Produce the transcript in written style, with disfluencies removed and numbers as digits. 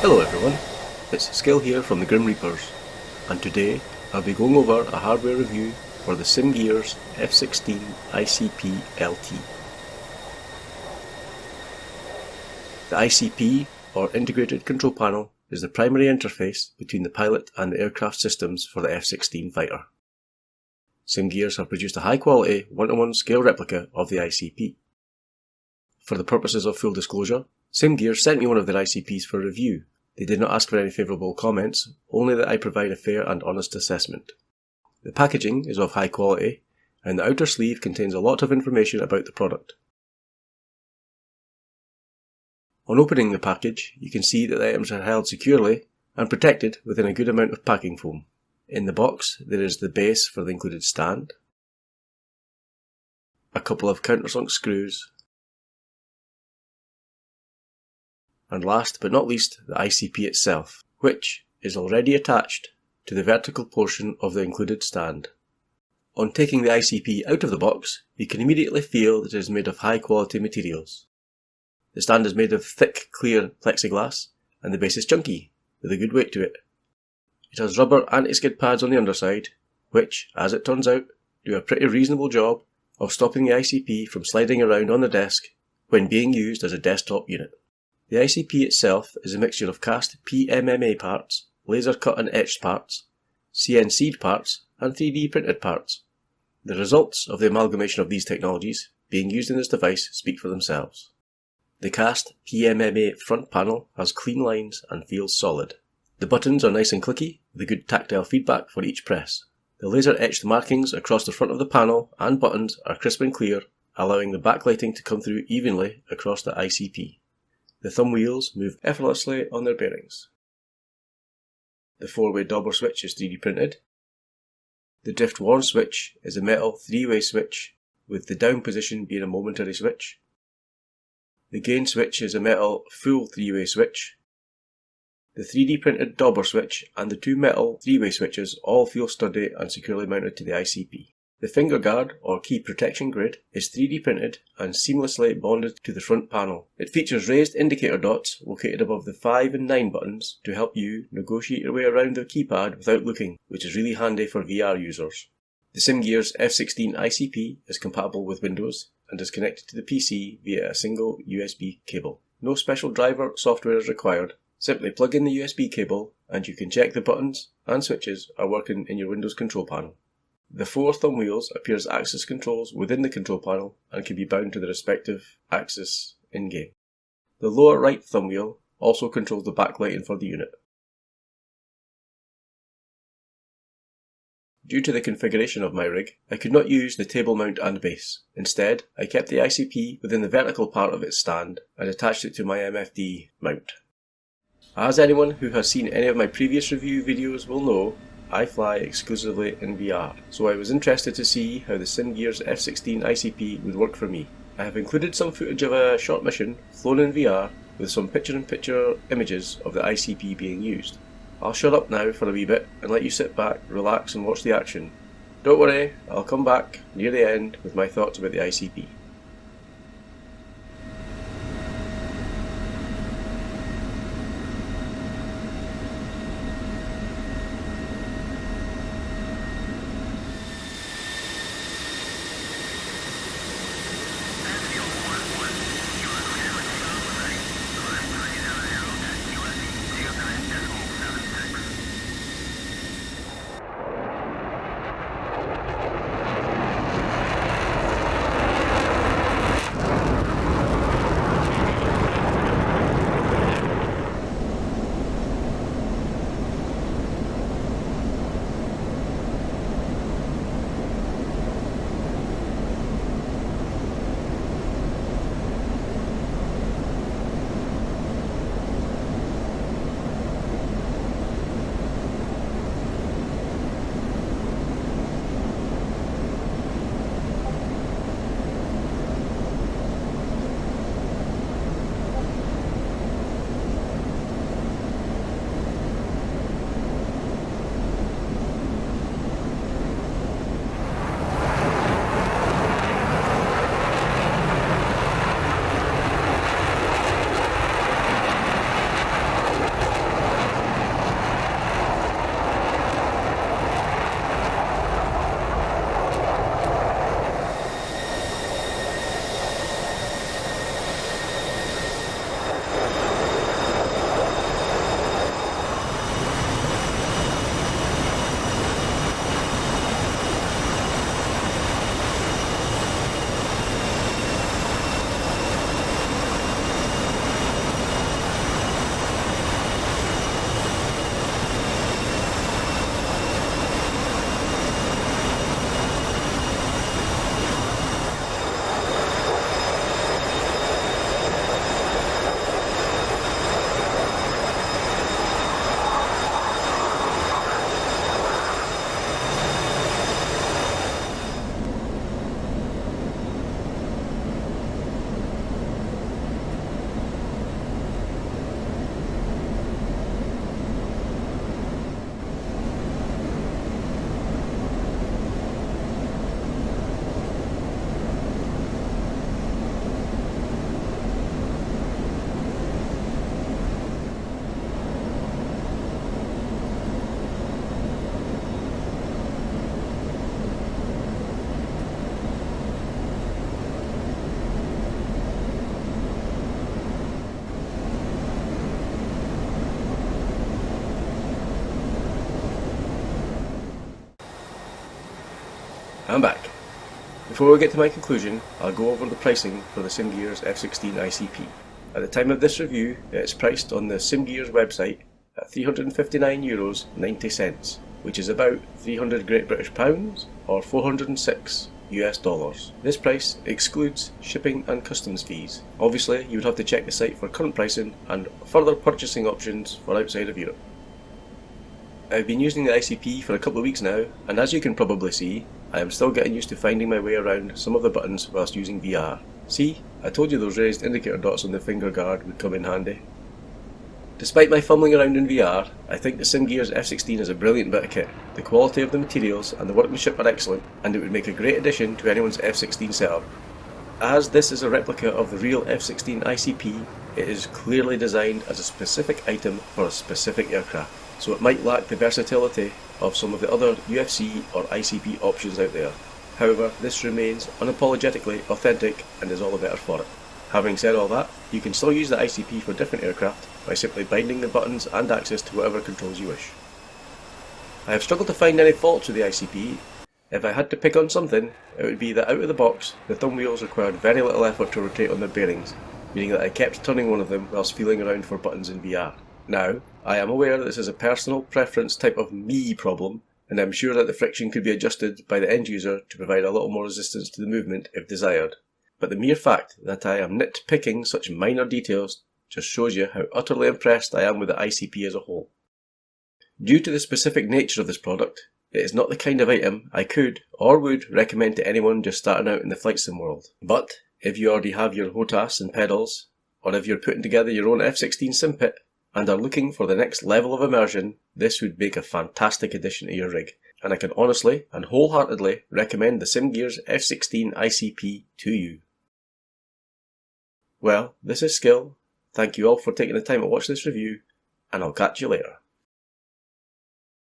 Hello everyone, it's Skill here from the Grim Reapers, and today I'll be going over a hardware review for the SimGears F-16 ICP LT. The ICP, or Integrated Control Panel, is the primary interface between the pilot and the aircraft systems for the F-16 fighter. SimGears have produced a high-quality 1-to-1 scale replica of the ICP. For the purposes of full disclosure, SimGears sent me one of their ICPs for review. They did not ask for any favourable comments, only that I provide a fair and honest assessment. The packaging is of high quality, and the outer sleeve contains a lot of information about the product. On opening the package, you can see that the items are held securely and protected within a good amount of packing foam. In the box, there is the base for the included stand, a couple of countersunk screws, and last but not least, the ICP itself, which is already attached to the vertical portion of the included stand. On taking the ICP out of the box, you can immediately feel that it is made of high quality materials. The stand is made of thick, clear plexiglass, and the base is chunky, with a good weight to it. It has rubber anti-skid pads on the underside, which, as it turns out, do a pretty reasonable job of stopping the ICP from sliding around on the desk when being used as a desktop unit. The ICP itself is a mixture of cast PMMA parts, laser cut and etched parts, CNC'd parts, and 3D printed parts. The results of the amalgamation of these technologies being used in this device speak for themselves. The cast PMMA front panel has clean lines and feels solid. The buttons are nice and clicky, with a good tactile feedback for each press. The laser etched markings across the front of the panel and buttons are crisp and clear, allowing the backlighting to come through evenly across the ICP. The thumb wheels move effortlessly on their bearings. The 4-way dobber switch is 3D printed. The drift warn switch is a metal 3-way switch, with the down position being a momentary switch. The gain switch is a metal full 3-way switch. The 3D printed dobber switch and the 2 metal 3-way switches all feel sturdy and securely mounted to the ICP. The finger guard, or key protection grid, is 3D printed and seamlessly bonded to the front panel. It features raised indicator dots located above the 5 and 9 buttons to help you negotiate your way around the keypad without looking, which is really handy for VR users. The SimGears F-16 ICP is compatible with Windows and is connected to the PC via a single USB cable. No special driver software is required. Simply plug in the USB cable and you can check the buttons and switches are working in your Windows control panel. The 4 thumb wheels appear as axis controls within the control panel and can be bound to the respective axis in-game. The lower right thumb wheel also controls the backlighting for the unit. Due to the configuration of my rig, I could not use the table mount and base. Instead, I kept the ICP within the vertical part of its stand and attached it to my MFD mount. As anyone who has seen any of my previous review videos will know, I fly exclusively in VR, so I was interested to see how the SimGears F-16 ICP would work for me. I have included some footage of a short mission flown in VR with some picture-in-picture images of the ICP being used. I'll shut up now for a wee bit and let you sit back, relax and watch the action. Don't worry, I'll come back near the end with my thoughts about the ICP. I'm back. Before we get to my conclusion, I'll go over the pricing for the SimGears F-16 ICP. At the time of this review, it's priced on the SimGears website at €359.90, which is about 300 Great British pounds or 406 US dollars. This price excludes shipping and customs fees. Obviously, you would have to check the site for current pricing and further purchasing options for outside of Europe. I've been using the ICP for a couple of weeks now, and as you can probably see, I am still getting used to finding my way around some of the buttons whilst using VR. See, I told you those raised indicator dots on the finger guard would come in handy. Despite my fumbling around in VR, I think the SimGears F-16 is a brilliant bit of kit. The quality of the materials and the workmanship are excellent, and it would make a great addition to anyone's F-16 setup. As this is a replica of the real F-16 ICP, it is clearly designed as a specific item for a specific aircraft, so it might lack the versatility of some of the other UFC or ICP options out there. However, this remains unapologetically authentic and is all the better for it. Having said all that, you can still use the ICP for different aircraft by simply binding the buttons and access to whatever controls you wish. I have struggled to find any faults with the ICP. If I had to pick on something, it would be that out of the box, the thumb wheels required very little effort to rotate on their bearings, meaning that I kept turning one of them whilst feeling around for buttons in VR. Now, I am aware that this is a personal preference type of me problem, and I'm sure that the friction could be adjusted by the end user to provide a little more resistance to the movement if desired. But the mere fact that I am nitpicking such minor details just shows you how utterly impressed I am with the ICP as a whole. Due to the specific nature of this product, it is not the kind of item I could or would recommend to anyone just starting out in the flight sim world. But if you already have your HOTAS and pedals, or if you're putting together your own F-16 sim pit and are looking for the next level of immersion, this would make a fantastic addition to your rig, and I can honestly and wholeheartedly recommend the SimGears F-16 ICP to you. Well, this is Skill. Thank you all for taking the time to watch this review, and I'll catch you later.